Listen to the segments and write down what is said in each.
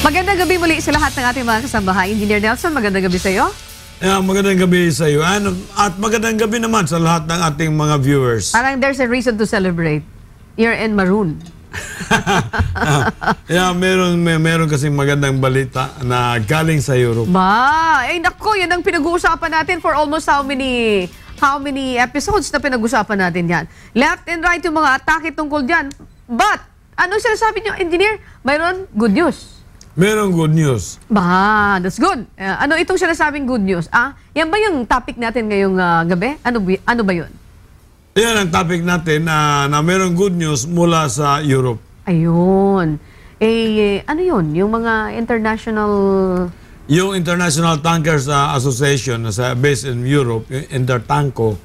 Magandang gabi muli sa lahat ng ating mga kasambahay. Engineer Nelson, magandang gabi sa iyo. Yeah, magandang gabi sa iyo. At magandang gabi naman sa lahat ng ating mga viewers. Parang there's a reason to celebrate. You're in maroon. Yeah, meron kasing magandang balita na galing sa Europe. Ay nako, yan ang pinag-uusapan natin for almost how many episodes na pinag-uusapan natin yan. Left and right yung mga atake tungkol dyan. But, ano sinasabi niyo, Engineer? Mayroon good news. Meron good news. That's good. Ano itong sinasabing good news? Yan ba yung topic natin ngayong gabi? Ano ba yun? Yan ang topic natin na meron good news mula sa Europe. Ayun. Ano yun? Yung mga international... Yung International Tankers Association na based in Europe, yung Intertanko,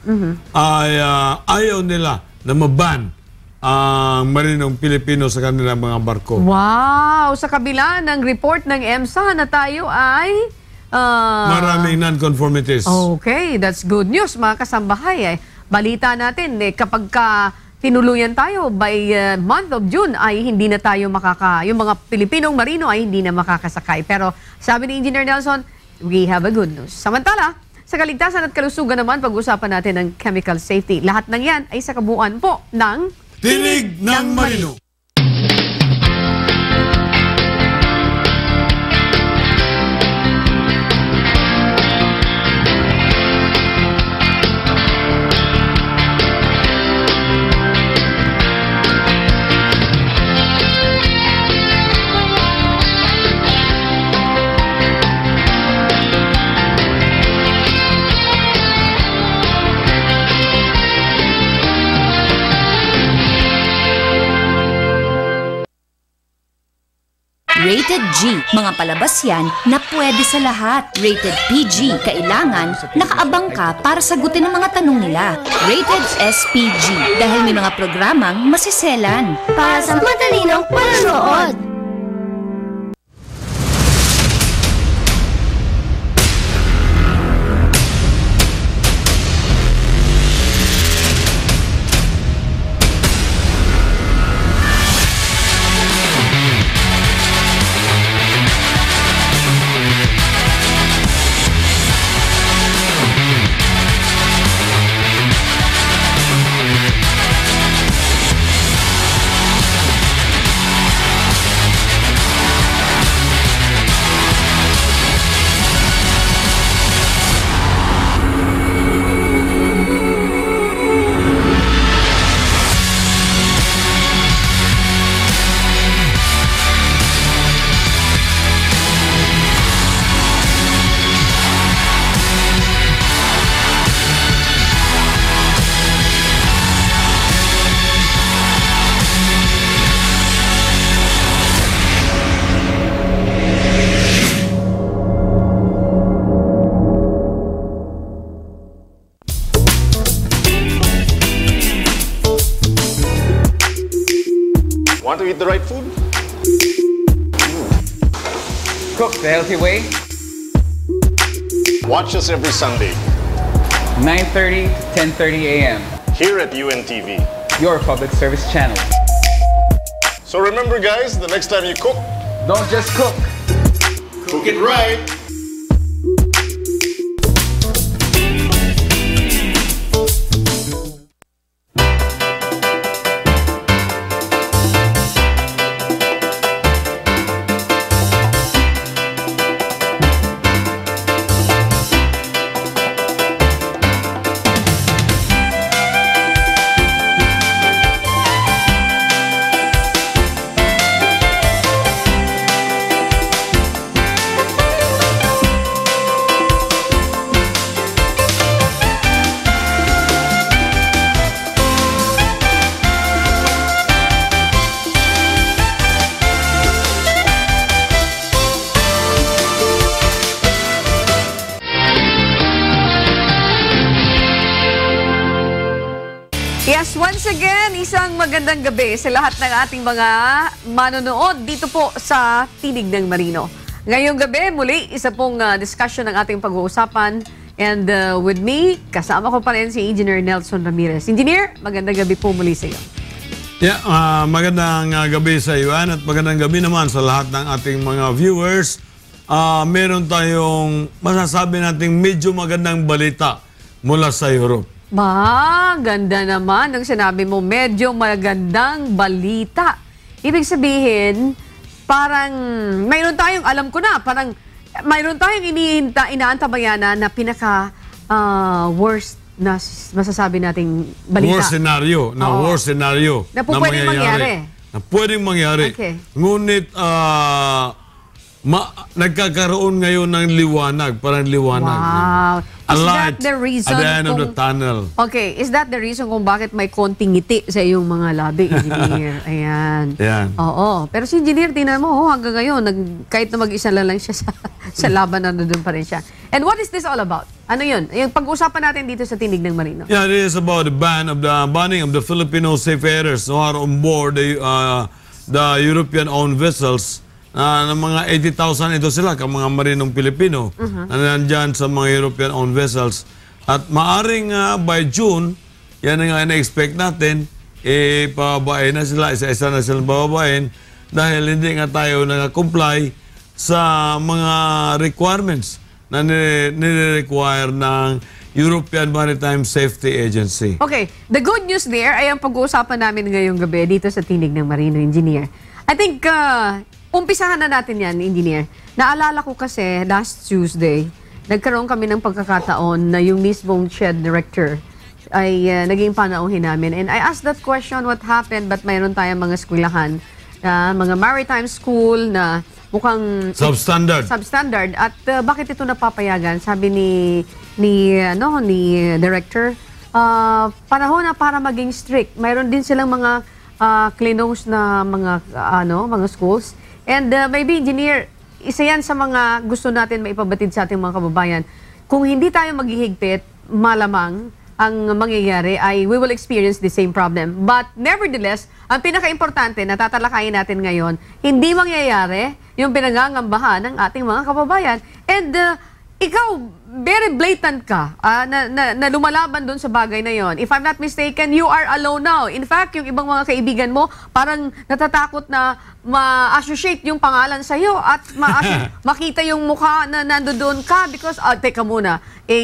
ay ayaw nila na maban ang marinong Pilipino sa kanilang mga barko. Wow! Sa kabila ng report ng EMSA na tayo ay... maraming non-conformities. Okay, that's good news mga kasambahay. Balita natin, kapag tinuluyan tayo by month of June ay hindi na tayo yung mga Pilipinong marino ay hindi na makakasakay. Pero sabi ni Engineer Nelson, we have a good news. Samantala, sa kaligtasan at kalusugan naman, pag-usapan natin ng chemical safety. Lahat ng yan ay sa kabuuan po ng Tinig ng Marino. Rated G, mga palabas yan na pwede sa lahat. Rated PG, kailangan nakaabang ka para sagutin ang mga tanong nila. Rated SPG, dahil may mga programang masiselan. Para sa matalinong panonood. Want to eat the right food? Cook the healthy way. Watch us every Sunday 9:30 to 10:30 a.m. here at UNTV, Your public service channel. So remember guys, the next time you cook, Don't just cook. cook it right. Yes, once again, isang magandang gabi sa lahat ng ating mga manonood dito po sa Tinig ng Marino. Ngayong gabi, muli, isa pong discussion ng ating pag-uusapan. And with me, kasama ko pa rin si Engineer Nelson Ramirez. Engineer, magandang gabi po muli sa iyo. Yeah, magandang gabi sa iyo, Ann, at magandang gabi naman sa lahat ng ating mga viewers. Meron tayong masasabi nating medyo magandang balita mula sa Europe. Ganda naman ang sinabi mo, medyo magandang balita. Ibig sabihin, parang mayroon tayong, alam ko na, parang mayroon tayong inaantabayanan na pinaka worst na masasabi nating balita. Worst scenario, Oo. worst scenario Na po pwedeng mangyari. Na pwedeng mangyari. Okay. Ngunit nagkakaroon ngayon ng liwanag, parang liwanag. Wow. A Is light that the reason at the end of the kung- tunnel. Okay, is that the reason kung bakit may konting ngiti sa iyong mga labi, engineer? Ayan. Yan. Oo. Pero si engineer, tingnan mo, hanggang ngayon, kahit na mag-isa lang siya sa laban, nandun pa rin siya. And what is this all about? Ano yun? Yung pag-usapan natin dito sa Tinig ng Marino. Yeah, it is about the banning of the Filipino seafarers who are on board the European-owned vessels. Ng mga 80,000 ito sila, kang mga marinong Pilipino na nandyan sa mga European-owned vessels. At maaring by June, yan ang na-expect natin, pababain na sila, isa-isa na silang bababain dahil hindi nga tayo nag-comply sa mga requirements na nire-require ng European Maritime Safety Agency. Okay, the good news there ay ang pag-uusapan namin ngayong gabi dito sa Tinig ng Marino, engineer. I think, umpisahan na natin yan, engineer. Naalala ko kasi last Tuesday, nagkaroon kami ng pagkakataon na yung mismong shed director ay naging panauhin namin. And I asked that question, what happened? Ba't mayroon tayong mga eskwelahan, mga maritime school na mukhang substandard. At bakit ito napapayagan? Sabi ni director, panahon na para maging strict. Mayroon din silang mga close na mga schools. And maybe, engineer, isa yan sa mga gusto natin maipabatid sa ating mga kababayan. Kung hindi tayo maghihigpit, malamang ang mangyayari ay we will experience the same problem. But nevertheless, ang pinaka-importante na tatalakayin natin ngayon, hindi mangyayari yung pinangangambahan ng ating mga kababayan. And ikaw, very blatant ka na lumalaban doon sa bagay na yon. If I'm not mistaken, you are alone now. In fact, yung ibang mga kaibigan mo, parang natatakot na ma-associate yung pangalan sa'yo at makita yung mukha na nandoon ka because, teka muna,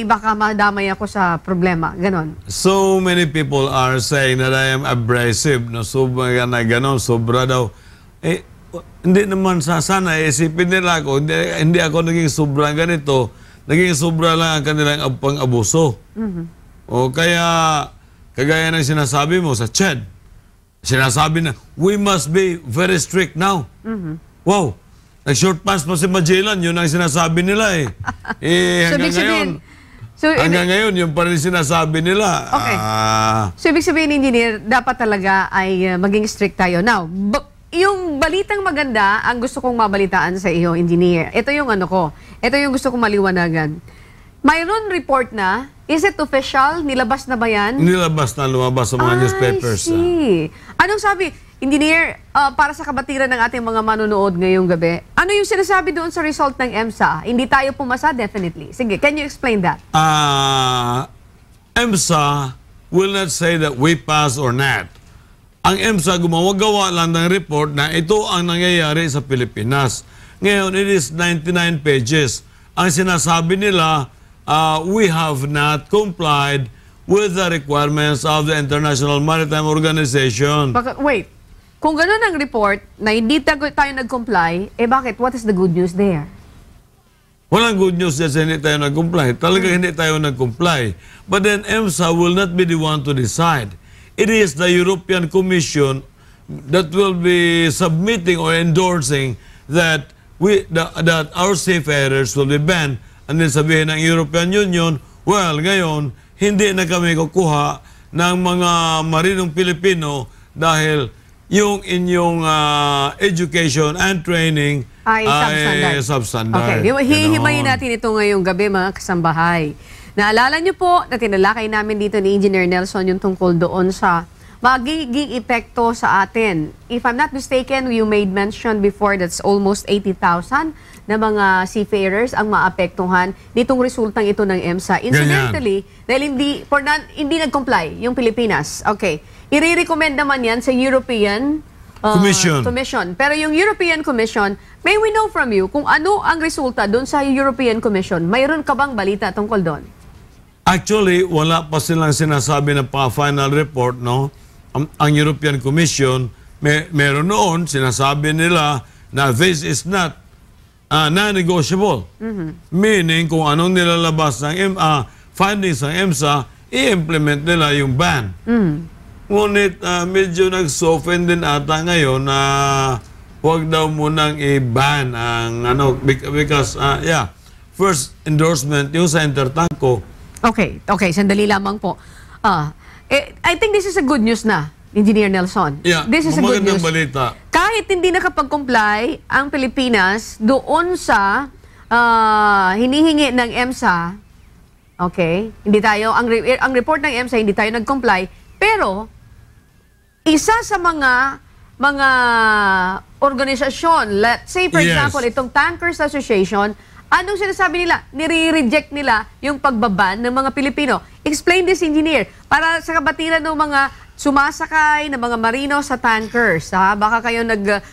baka madamay ako sa problema. Ganon. So many people are saying that I am abrasive, no? Sobra na ganon, sobra daw. Hindi naman sana isipin nila ako, hindi ako naging sobra ganito. Naging sobra lang ang kanilang pang-abuso. O kaya, kagaya ng sinasabi mo sa CHED, sinasabi na, we must be very strict now. Wow, nag-short pants pa si Magellan, yun ang sinasabi nila hanggang ngayon, yun pa rin sinasabi nila. Okay. So, ibig sabihin, engineer, dapat talaga ay maging strict tayo. Now, yung balitang maganda, ang gusto kong mabalitaan sa iyo, engineer. Ito yung ito yung gusto kong maliwanagan. Mayroon report na, is it official? Nilabas na ba yan? Nilabas na, lumabas sa mga newspapers. See. Anong sabi, engineer, para sa kabatiran ng ating mga manonood ngayong gabi, ano yung sinasabi doon sa result ng EMSA? Hindi tayo pumasa, definitely. Sige, can you explain that? EMSA will not say that we pass or not. Ang EMSA gawa lang ng report na ito ang nangyayari sa Pilipinas. Ngayon, it is 99 pages. Ang sinasabi nila, we have not complied with the requirements of the International Maritime Organization. Wait, kung gano'n ang report na hindi tayo nag-comply, bakit? What is the good news there? Walang good news dyan sa hindi tayo nag-comply. Talaga hindi tayo nag-comply. But then EMSA will not be the one to decide. It is the European Commission that will be submitting or endorsing that that our seafarers will be banned. And then sabihin ng European Union, well, ngayon, hindi na kami kukuha ng mga marinong Pilipino dahil yung inyong education and training ay substandard. Okay, hihimayin natin ito ngayong gabi, mga kasambahay. Naalala niyo po na tinalakay namin dito ni Engineer Nelson yung tungkol doon sa magiging epekto sa atin. If I'm not mistaken, you made mention before that's almost 80,000 na mga seafarers ang maapektuhan nitong resultang ito ng EMSA. Incidentally, dahil hindi nag-comply yung Pilipinas. Okay. I-recommend naman yan sa European Commission. Pero yung European Commission, may we know from you kung ano ang resulta doon sa European Commission? Mayroon ka bang balita tungkol doon? Actually, wala pa silang sinasabi na final report, no? Ang European Commission, meron noon, sinasabi nila na this is not non-negotiable. Meaning, kung anong nilalabas ng findings ng EMSA, i-implement nila yung ban. Ngunit medyo nag-soften din ata ngayon na huwag daw munang i-ban ang because, first endorsement yung sa Intertanko. Okay, sandali lamang po. I think this is a good news na, Engineer Nelson. Yeah, this is a good news. Balita. Kahit hindi nakapag-comply ang Pilipinas doon sa hinihingi ng EMSA, okay, hindi tayo, ang report ng EMSA, hindi tayo nag-comply, pero isa sa mga organisasyon, let's say for example, itong Tankers Association, anong sinasabi nila? Nire-reject nila yung pagbaban ng mga Pilipino. Explain this, Engineer, para sa kabatiran ng mga sumasakay na mga marino sa tankers. Ha? Baka kayo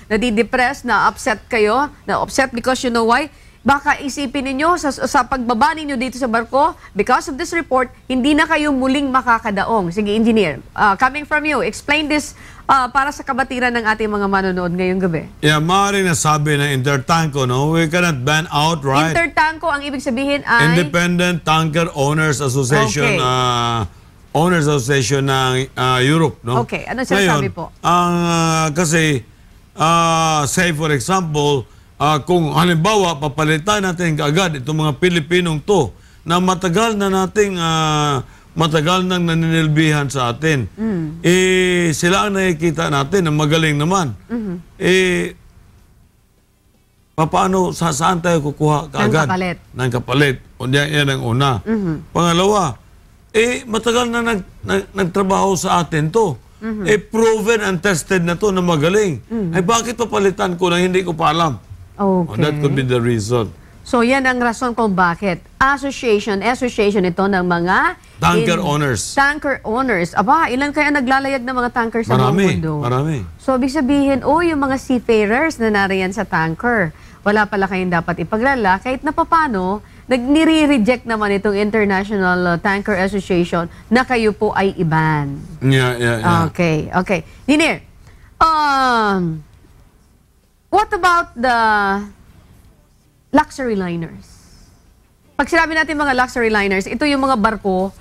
nadidepress, na-upset kayo, na-upset because you know why? Baka isipin ninyo sa pagbaba ninyo dito sa barko, because of this report, hindi na kayo muling makakadaong. Sige, Engineer, coming from you, explain this para sa kabatiran ng ating mga manonood ngayong gabi. Yeah, maaaring nasabi ng Intertanko, no? We cannot ban outright. Intertanko, ang ibig sabihin ay Independent Tanker Owners Association, Owners Association ng Europe, no? Okay, ano sinasabi po? Kasi, say for example, kung halimbawa papalitan natin kaagad itong mga Pilipinong to na matagal nang naninilbihan sa atin. Sila ang nakikita natin na magaling naman. Paano, saan tayo kukuha kaagad? Ng kapalit. Yan ang una. Pangalawa, matagal na nagtrabaho sa atin to. Proven and tested na to na magaling. Bakit papalitan ko na hindi ko pa alam? Okay. That could be the reason. So yan ang rason kung bakit association ito ng mga Tanker owners. Tanker owners. Aba, ilan kaya naglalayag ng mga tankers sa buong mundo? Marami. So, ibig sabihin, yung mga seafarers na nariyan sa tanker, wala pala kayong dapat ipaglala kahit na papano, nire-reject naman itong International Tanker Association na kayo po ay iban. Yeah. Okay. Engineer, what about the luxury liners? Pag sinabi natin mga luxury liners, ito yung mga barko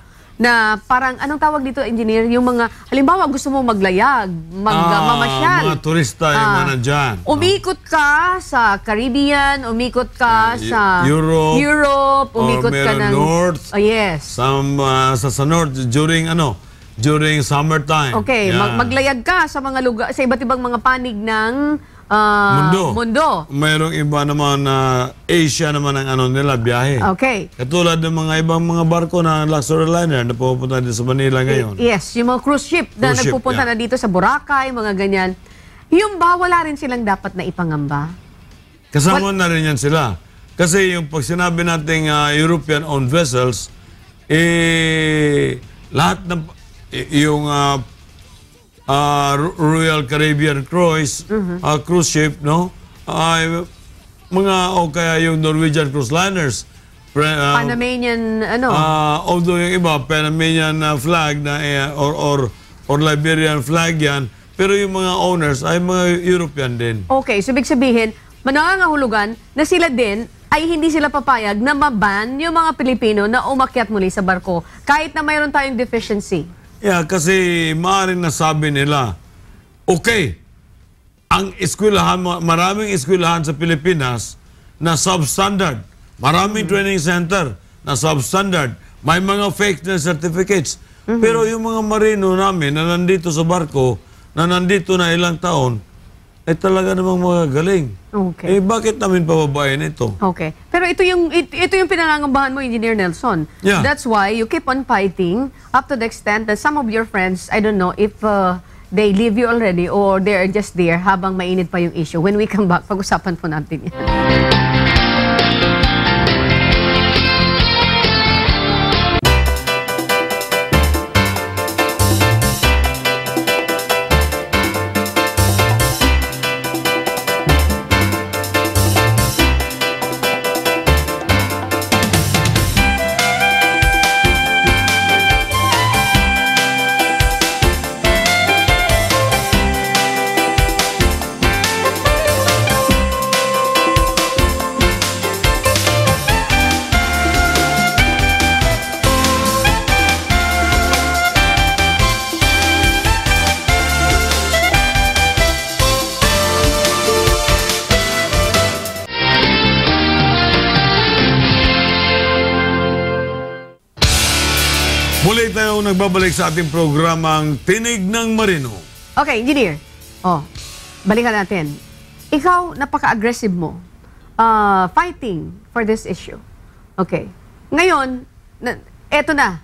na parang, anong tawag dito, Engineer? Yung mga, halimbawa, gusto mo maglayag, mamasyal. Mga turista yung mga nandyan. Umikot ka sa Caribbean, umikot ka sa Europe, umikot ka ng North. Yes. Sa North, during summertime. Okay, maglayag ka sa mga lugar, sa iba't ibang mga panig ng mundo. Mayroong iba naman na Asia naman ang nila, biyahe. Okay. Katulad ng mga ibang mga barko na luxury liner na pupunta dito sa Manila ngayon. Yes, yung mga cruise ship na nagpupunta na dito sa Boracay, mga ganyan. Yung wala rin silang dapat na ipangamba? Kasama na rin yan sila. Kasi yung pag sinabi nating European-owned vessels, lahat ng yung Royal Caribbean Cruise ship, no? Kaya yung Norwegian cruise liners. Panamanian, although yung iba, Panamanian flag na, or Liberian flag yan, pero yung mga owners ay mga European din. Okay, so ibig sabihin, manangangahulugan na sila din ay hindi sila papayag na maban yung mga Pilipino na umakyat muli sa barko kahit na mayroon tayong deficiency. Yeah, kasi maaaring nasabi nila, okay, ang eskwelahan, maraming eskwelahan sa Pilipinas na substandard, maraming training center na substandard, may mga fake na certificates. Pero yung mga marino namin na nandito sa barko, na nandito na ilang taon, talaga namang magagaling. Okay. Bakit namin pababayin ito? Okay. Pero Pero ito yung pinangangambahan mo, Engineer Nelson. Yeah. That's why you keep on fighting up to the extent that some of your friends, I don't know if they leave you already or they're just there habang mainit pa yung issue. When we come back, pag-usapan po natin yan. Muli tayong nagbabalik sa ating programang Tinig ng Marino. Okay, Engineer. Balikan natin. Ikaw, napaka-aggressive mo. Fighting for this issue. Okay. Ngayon, eto na.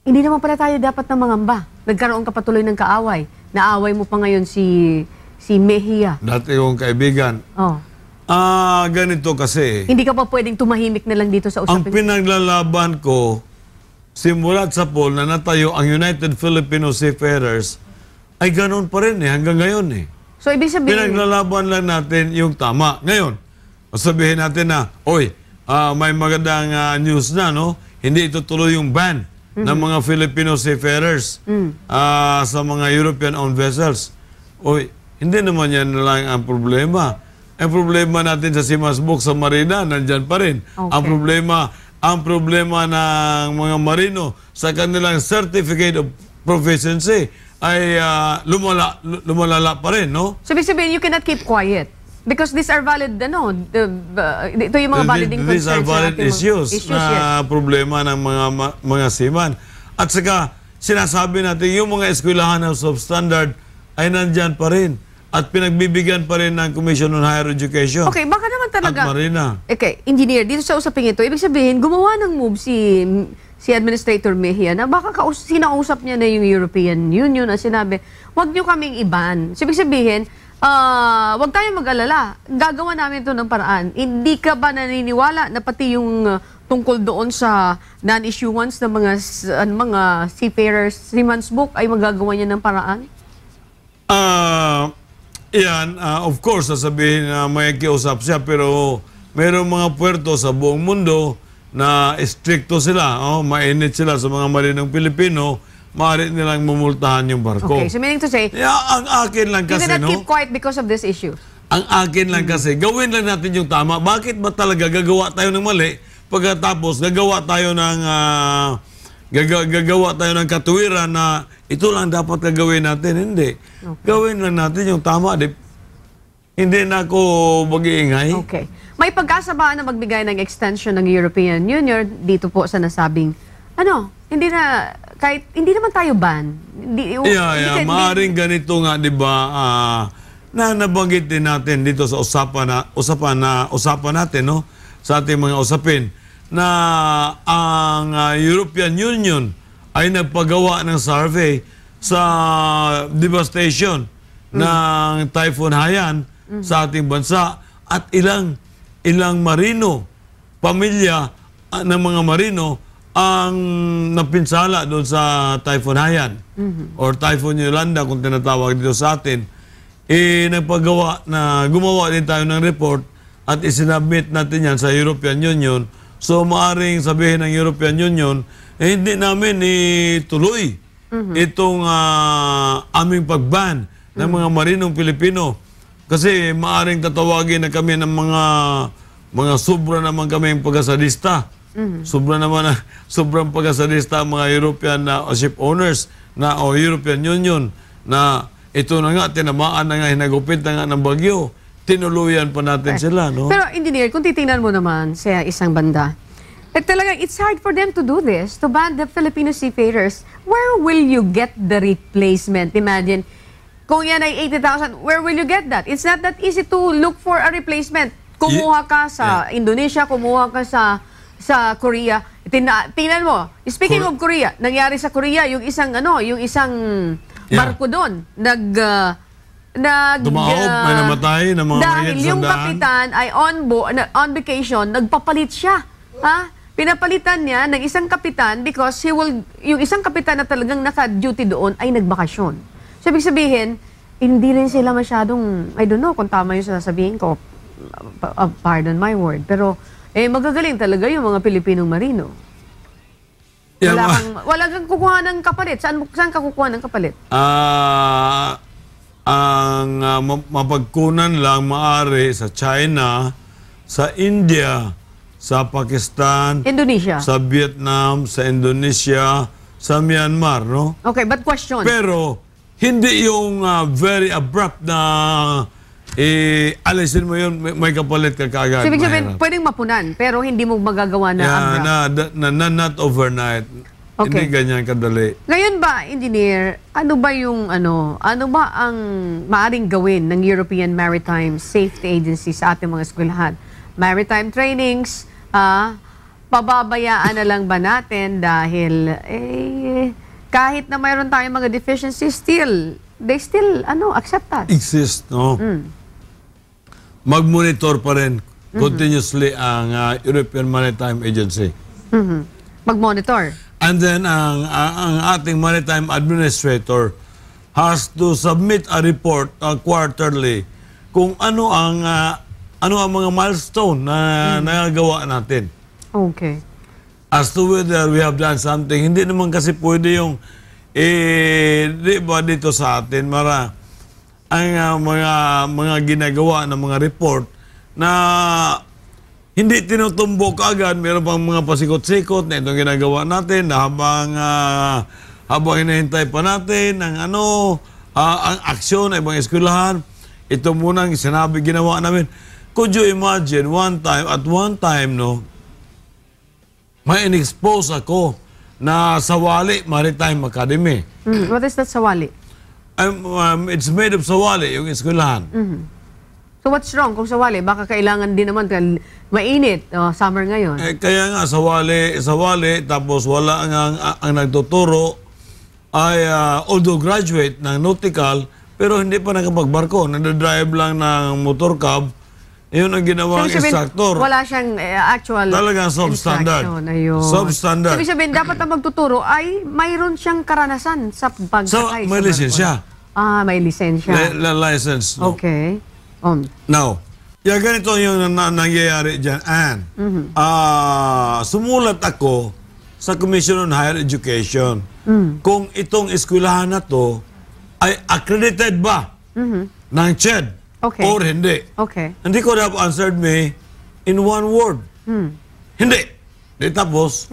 Hindi naman pala tayo dapat na mangamba. Nagkaroon ka patuloy ng kaaway. Naaway mo pa ngayon si Mejia. Dati yung kaibigan. Ganito kasi. Hindi ka pa pwedeng tumahimik na lang dito sa Ang usapin. pinaglalaban ko, simulat sa poll na natayo ang United Filipino Seafarers, ay ganoon pa rin hanggang ngayon So, ibig sabihin, Pinaglalaban lang natin yung tama. Ngayon, sabihin natin na, may magandang news na, no? Hindi itutuloy yung ban ng mga Filipino seafarers sa mga European-owned vessels. Hindi naman yan lang ang problema. Ang problema natin sa Simasbuk, sa Marina, nandyan pa rin. Okay. Ang problema ng mga marino sa kanilang certificate of proficiency ay lumalala pa rin, no? so, ibig sabihin, you cannot keep quiet. Because these are valid, ito yung mga validing These are concerns. valid sa ating issues na yes. problema ng mga seaman. At saka, sinasabi natin, yung mga eskwelahan ng substandard ay nandyan pa rin. At pinagbibigyan pa rin ng Commission on Higher Education. Okay, baka naman talaga. At Marina. Okay, Engineer, dito sa usaping ito, ibig sabihin, gumawa ng move si Administrator Mejia na baka sinausap niya na yung European Union at sinabi, wag niyo kaming iban. So, ibig sabihin, wag tayong mag-alala. Gagawa namin ito ng paraan. Hindi ka ba naniniwala na pati yung tungkol doon sa non-issuance ng mga seafarers, seaman's book ay magagawa niya ng paraan? Yan, of course, sasabihin na may kiusap siya, pero mayroong mga puerto sa buong mundo na stricto sila, mainit sila sa mga marinong Pilipino, maaari nilang mumultahan yung barko. Okay, so meaning to say, Ang akin lang you kasi, cannot keep quiet because of this issue. Ang akin lang kasi, gawin lang natin yung tama. Bakit ba talaga gagawa tayo ng mali, pagkatapos gagawa tayo ng katuwiran na ito lang dapat gagawin natin? Hindi. Okay. Gawin lang natin yung tama. Hindi na ako mag-iingay. Okay. May pag-asa ba na magbigay ng extension ng European Union dito po sa nasabing, hindi naman tayo ban. Maaaring ganito nga, di ba, na nabanggit din natin dito sa usapan natin, no? Sa ating mga usapin, na ang European Union ay nagpagawa ng survey sa devastation ng Typhoon Haiyan sa ating bansa at ilang marino, pamilya ng mga marino ang napinsala doon sa Typhoon Haiyan or Typhoon Yolanda kung tinatawag dito sa atin. Gumawa din tayo ng report at isinabmit natin yan sa European Union. So maaring sabihin ng European Union, hindi namin ituloy itong aming pagban ng mga marinong Pilipino. Kasi maaring tatawagin na kami ng mga sobra naman kami pag-asadista. Sobrang pag-asadista ang mga European ship owners o European Union na ito na nga, tinamaan na nga, hinagupit na nga ng bagyo. Tinuluyan pa natin sila, no? Pero, Engineer, kung titingnan mo naman sa isang banda, talagang it's hard for them to do this, to ban the Filipino seafarers. Where will you get the replacement? Imagine, kung yan ay 80,000, where will you get that? It's not that easy to look for a replacement. Kumuha ka sa Indonesia, kumuha ka sa Korea. Tingnan mo, speaking of Korea, nangyari sa Korea yung isang barko doon Tumaob, may namatay na mga dahil mahigit yung 100. kapitan ay on vacation, nagpapalit siya. Ha? Pinapalitan niya ng isang kapitan because yung isang kapitan na talagang naka-duty doon ay nagbakasyon. So, ibig sabihin, hindi rin sila masyadong, I don't know kung tama yung sasabihin ko, pardon my word, pero magagaling talaga yung mga Pilipinong marino. Wala kang kukuha ng kapalit. Saan ka kukuha ng kapalit? Ang mapagkunan lang maari sa China, sa India, sa Pakistan, Indonesia. sa Vietnam, sa Indonesia, sa Myanmar, no? Okay, but question. Pero hindi yung very abrupt na alisin mo yun, may kapalit ka kaagad. So, ibig sabihin, mahirap. pwedeng mapunan, pero hindi mo magagawa na abrupt. Not overnight. Okay. Hindi ganyan kadali. Ngayon ba, engineer, ano ba ang maaring gawin ng European Maritime Safety Agency sa ating mga eskwelahan? Maritime trainings, pababayaan na lang ba natin dahil kahit na mayroon tayong mga deficiencies, they still accept us. Exist, no? Mag-monitor pa rin continuously ang European Maritime Agency. Mag-monitor. And then ang ating maritime administrator has to submit a report quarterly kung ano ang mga milestone na nagagawa natin. Okay. As to whether we have done something, hindi naman kasi pwede yung di ba dito sa atin ang mga ginagawa ng mga report na hindi tinutumbok agad, meron pang mga pasikot-sikot na itong ginagawa natin na habang hinahintay pa natin ang aksyon ng ibang eskwelahan, ito munang ginawa namin. Could you imagine at one time, no, may in-expose ako na Sawali Maritime Academy. What is that Sawali? It's made of Sawali, yung eskwelahan. So what's wrong kung Sawali? Baka kailangan din naman mainit, summer ngayon. Kaya nga, sawali, tapos wala ang nagtuturo ay although graduate ng nautical, pero hindi pa nakapagbarko. Nagdadrive lang ng motor cab. Yun ang ginawang instructor. Wala siyang actual talagang substandard. instruction. Ayun. Substandard. So, ibig sabihin, dapat ang magtuturo ay mayroon siyang karanasan sa pagkakay. May lisensya. May lisensya. License. No? Okay. Now, ganito yung nangyayari dyan. Sumulat ako sa Commission on Higher Education kung itong eskwelahan na to ay accredited ba ng CHED or hindi. Okay. Hindi ko have answered me in one word. Hindi. Di tapos,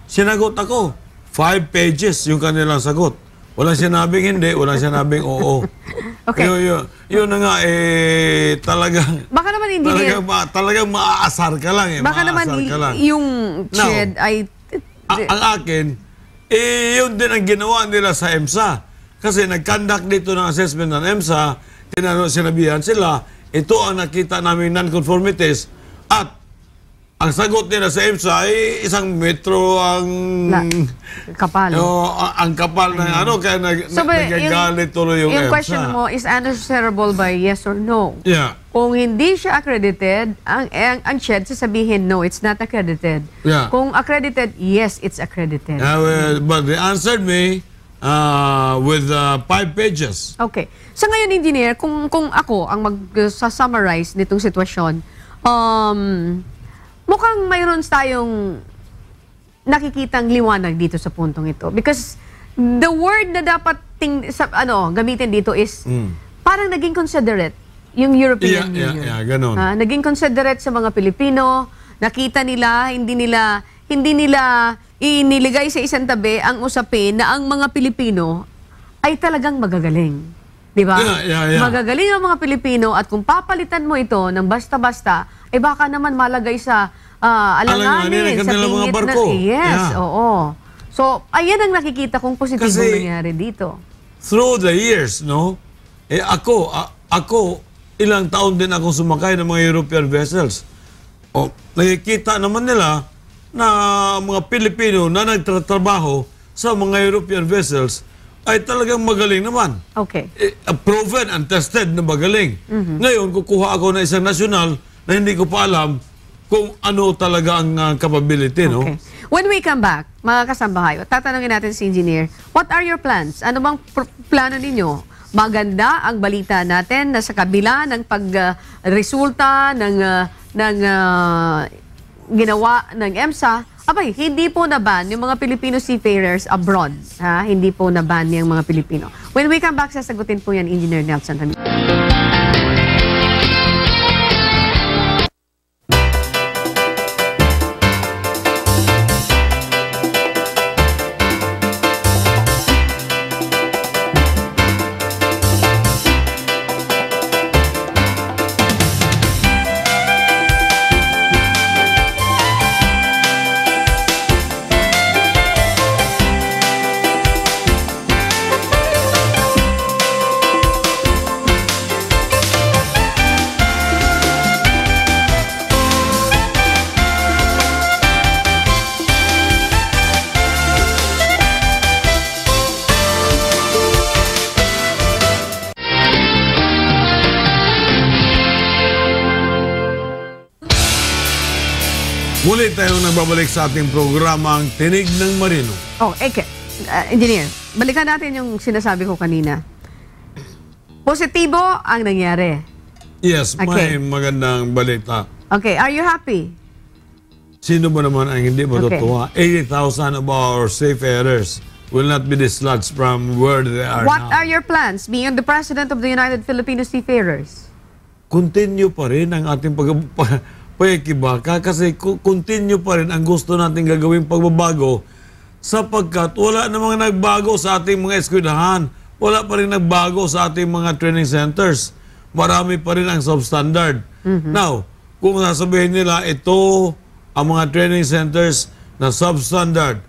sinagot ako. 5 pages yung kanilang sagot. Walang sinabing hindi, walang sinabing oo. Okay. Yun na nga, talagang... Baka naman hindi talagang maaasar ka lang. Baka naman yung CHED ay... Ang akin, yun din ang ginawa nila sa EMSA. Kasi nag-conduct dito ng assessment ng EMSA, sinabihan sila, ito ang nakita namin non-conformities, at ang sagot nila sa EMSA ay 1 metro ang... kapal. Ang kapal ng kaya nagagalit tuloy yung EMSA. Yung question mo is answerable by yes or no. Yeah. Kung hindi siya accredited, ang CHED sasabihin, no, it's not accredited. Yeah. Kung accredited, yes, it's accredited. But they answered me with 5 pages. Okay. So ngayon, engineer, kung ako ang mag-summarize nitong sitwasyon, mukhang mayroon tayong nakikitang liwanag dito sa puntong ito. Because the word na dapat gamitin dito is parang naging considerate yung European Union. Ganun. Naging considerate sa mga Pilipino. Nakita nila, hindi nila iniligay sa isang tabi ang usapin na ang mga Pilipino ay talagang magagaling. Di ba? Yeah. Magagaling ang mga Pilipino at kung papalitan mo ito ng basta-basta, baka naman malagay sa alanganin, sa pingit barko. Yes, oo. So, ayan ang nakikita kong positibong nangyari dito. Through the years, no? Ako, ilang taon din akong sumakay ng mga European vessels. O, nakikita naman nila na mga Pilipino na nagtatrabaho sa mga European vessels ay talagang magaling naman. Okay. Proven and tested na magaling. Ngayon, kukuha ako ng isang nasyonal na hindi ko pa alam kung ano talaga ang capability, no? Okay. When we come back, mga kasambahay, tatanungin natin si Engineer, what are your plans? Ano bang plano ninyo? Maganda ang balita natin na sa kabila ng pagresulta ng ginawa ng EMSA, abay, hindi po na-ban yung mga Filipino seafarers abroad. Ha? Hindi po na-ban yung mga Pilipino. When we come back, sasagutin po yan Engineer Nelson Ramirez. Muli tayong nagbabalik sa ating programang Tinig ng Marino. Oh, Eke, Engineer, balikan natin yung sinasabi ko kanina. Positibo ang nangyari. Yes, Okay. may magandang balita. Okay, are you happy? Sino ba naman ang hindi matutuwa? 80,000 of our seafarers will not be dislodged from where they are What now. are your plans being the President of the United Filipino Seafarers? Continue pa rin ang ating pagkikibaka kasi continue pa rin ang gusto natin gagawing pagbabago sapagkat wala namang nagbago sa ating mga eskwelahan. Wala pa rin nagbago sa ating mga training centers. Marami pa rin ang substandard. Now, kung sasabihin nila ito ang mga training centers na substandard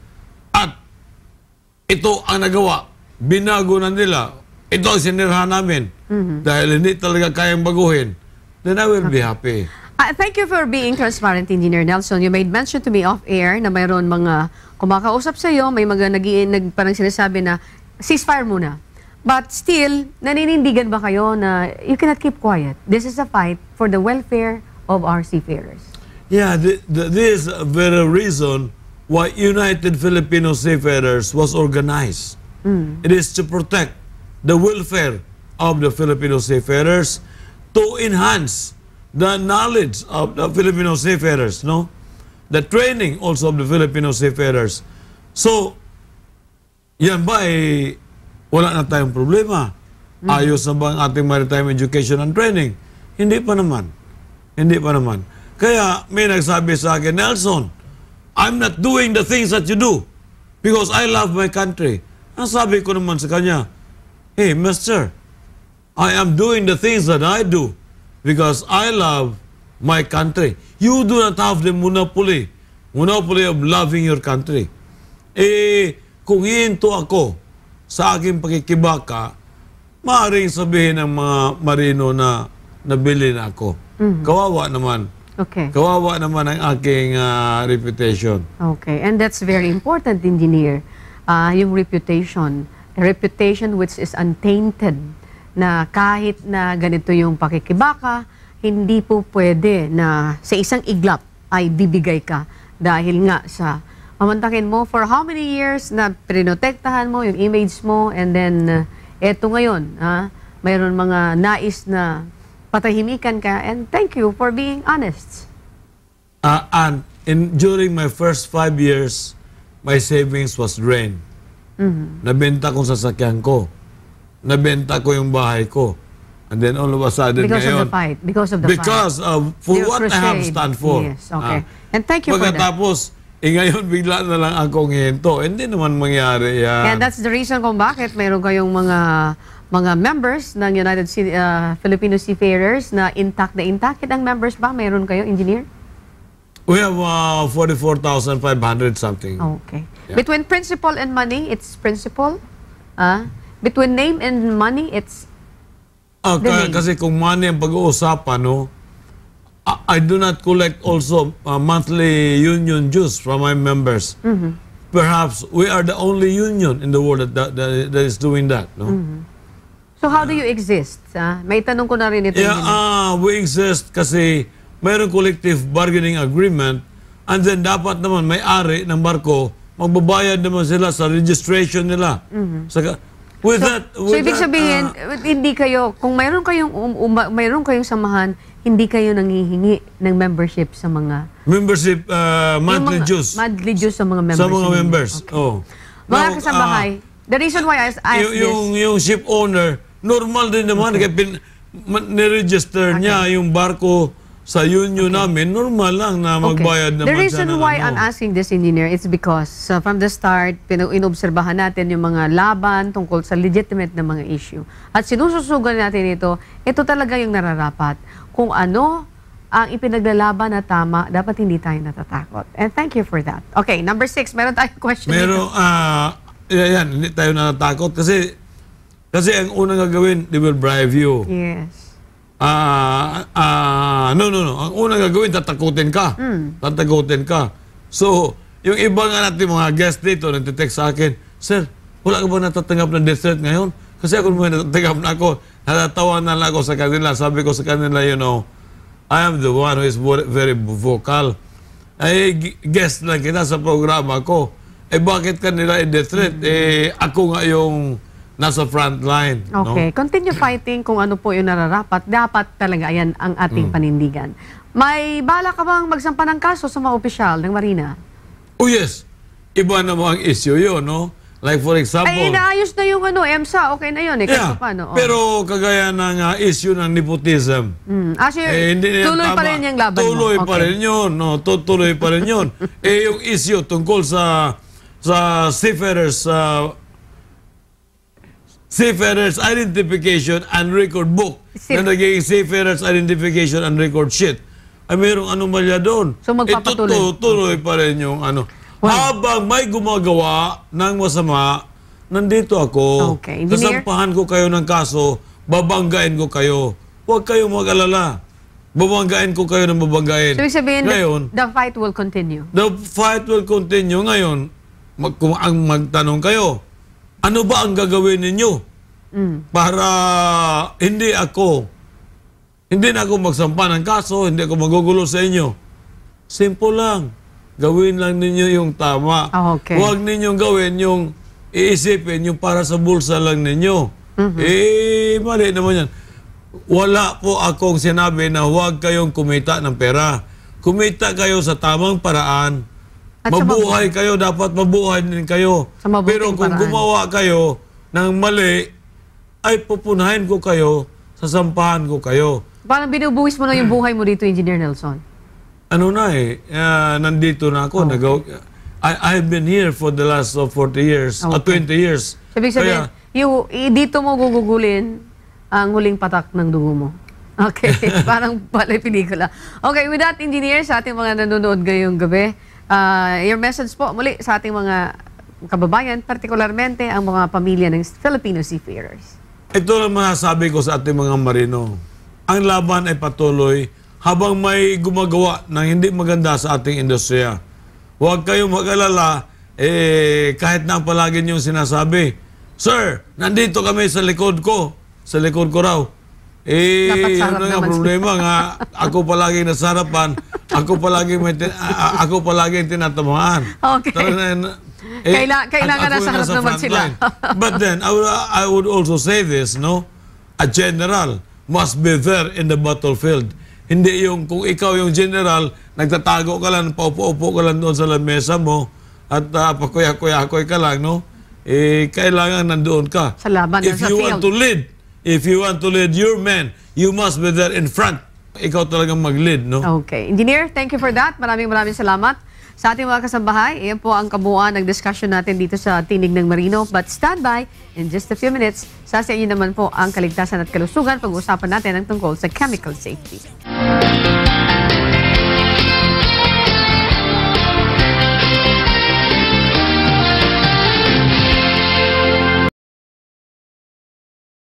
at ito ang nagawa, binago na nila, ito ang sinirhan namin dahil hindi talaga kayang baguhin, then I will be happy. Thank you for being transparent, Engineer Nelson. You made mention to me off-air na mayroon mga kumakausap sa iyo, may mga parang sinasabi na ceasefire muna. But still, naninindigan ba kayo na you cannot keep quiet? This is a fight for the welfare of our seafarers. Yeah, this is the very reason why United Filipino Seafarers was organized. It is to protect the welfare of the Filipino seafarers, to enhance the knowledge of the Filipino seafarers, no? The training also of the Filipino seafarers. So, yan ba wala na tayong problema? Ayos na ba ang ating maritime education and training? Hindi pa naman. Hindi pa naman. Kaya may nagsabi sa akin, Nelson, I'm not doing the things that you do because I love my country. Ang sabi ko naman sa kanya, hey, mister, I am doing the things that I do because I love my country. You do not have the monopoly of loving your country. Kung hihinto ako sa aking pakikibaka, maaaring sabihin ng mga marino na nabili na ako. Kawawa naman. Okay. Kawawa naman ang aking reputation. Okay, and that's very important, Engineer. Yung reputation. A reputation which is untainted, na kahit na ganito yung pakikibaka, hindi po pwede na sa isang iglap ay bibigay ka dahil nga sa mamantakin mo for how many years na prinotektahan mo yung image mo, and then eto ngayon, mayroon mga nais na patahimikan ka, and thank you for being honest. And during my first 5 years, my savings was drained. Nabenta kong sasakyan ko. Nabenta ko yung bahay ko. And then all of a sudden Because ngayon, of the fight. Because of the fight. because of for Your what I have crusade. stand for. Yes, okay. And thank you for that. Pagkatapos, ngayon bigla na lang akong hinto. Hindi naman mangyari yan. And that's the reason kung bakit mayroon kayong mga members ng United Filipino Seafarers na intact. Ang members ba? Mayroon kayo, Engineer? We have 44,500 something. Okay. Yeah. Between principal and money, it's principal. Between name and money, it's name. Kasi kung money ang pag-uusapan, no, I do not collect also monthly union dues from my members. Perhaps we are the only union in the world that is doing that. No? So how do you exist? May tanong ko na rin ito. Yeah, we exist kasi mayroong collective bargaining agreement, and then dapat naman may-ari ng barko, magbabayad naman sila sa registration nila. So ibig sabihin, hindi kayo, kung mayroon kayong samahan, hindi kayo nanghihingi ng membership sa mga... Membership, monthly dues. Monthly dues sa mga members. Sa mga members, Okay. Mga kasambahay, the reason why I asked this... Yung ship owner, normal din naman, kaya niregister niya yung barko sa union namin, normal lang na magbayad naman The reason siya ng why I'm asking this, engineer, it's because from the start, inobserbahan natin yung mga laban tungkol sa legitimate na mga issue. At sinususugan natin ito talaga yung nararapat. Kung ano ang ipinaglalaban na tama, dapat hindi tayo natatakot. And thank you for that. Okay, number 6, meron tayong question dito. Yan, hindi tayo natatakot kasi ang unang gagawin, they will bribe you. Yes. No. Ang unang gagawin, tatakutin ka. Tatakutin ka. So, yung iba nga natin mga guest dito, nagtitext sa akin, Sir, wala ka ba natatanggap ng death threat ngayon? Kasi ako naman natatanggap na ako. Natatawa na lang ako sa kanila. Sabi ko sa kanila, you know, I am the one who is very vocal. Ay, guest lang kita sa programa ko. Bakit kanila i-death threat? Ako nga yung nasa front line. Okay. No? Continue fighting kung ano po yung nararapat. Dapat talaga ayan ang ating panindigan. May bala ka bang magsampa ng kaso sa mga opisyal ng Marina? Oh yes. Iba naman ang issue yun, no? Like for example... Ay, inaayos na yung EMSA. Okay na yun. Yeah, pero kagaya ng issue ng nepotism. Tuloy pa rin yung laban tuloy mo. Pa rin yun. No? Tuloy pa rin yun. Yung issue tungkol sa Seafarers Identification and Record Book na naging Seafarers Identification and Record Sheet, ay mayroong anomalya doon. So magpapatuloy. Tuloy pa rin yung ano. Habang may gumagawa ng masama, nandito ako. Okay. Engineer? Kasampahan ko kayo ng kaso, babanggain ko kayo. Huwag kayong mag-alala. Babanggain ko kayo ng babanggain. So, ibig sabihin, ngayon, the fight will continue. The fight will continue. Ngayon, kung ang magtanong kayo, ano ba ang gagawin ninyo para hindi na ako magsampa ng kaso, hindi ako magugulo sa inyo? Simple lang. Gawin lang ninyo yung tama. Okay. Huwag ninyong gawin yung iisipin yung para sa bulsa lang ninyo. Mali naman yan. Wala po akong sinabi na huwag kayong kumita ng pera. Kumita kayo sa tamang paraan. At mabuhay kayo, dapat mabuhay din kayo. Pero kung gumawa kayo ng mali, ay pupunahin ko kayo, sasampahan ko kayo. Parang binubuwis mo na yung buhay mo dito, Engineer Nelson. Ano na nandito na ako. I've been here for the last 40 years, 20 years. Sabi sabihin, dito mo gugugulin ang huling patak ng dugo mo. Okay, parang pala pelikula. Okay, with that, Engineer, sa ating mga nanonood ngayong gabi, your message po muli sa ating mga kababayan, partikularmente ang mga pamilya ng Filipino seafarers. Ito lang masasabi ko sa ating mga marino. Ang laban ay patuloy habang may gumagawa ng hindi maganda sa ating industriya. Huwag kayong mag-alala, kahit na palagi niyong sinasabi, Sir, nandito kami sa likod ko. Sa likod ko raw. Yun ang problema nga. Ako palagi nasa harapan. Ako palagi tinatamaan. Okay. Kailangan nasa harap naman sila. But then, I would also say this, no? A general must be there in the battlefield. Hindi yung, kung ikaw yung general, nagtatago ka lang, paupo-upo ka lang doon sa lamesa mo, at pakuya-kuya-kuya ka lang, no? Kailangan nandoon ka. Sa laban If sa you field. If you want to lead your men, you must be there in front. Ikaw talagang mag-lead, no? Okay. Engineer, thank you for that. Maraming salamat. Sa ating mga kasambahay, iyan po ang kabuuan ng discussion natin dito sa Tinig ng Marino. But stand by, in just a few minutes, sa inyo naman po ang kaligtasan at kalusugan. Pag-uusapan natin ang tungkol sa chemical safety.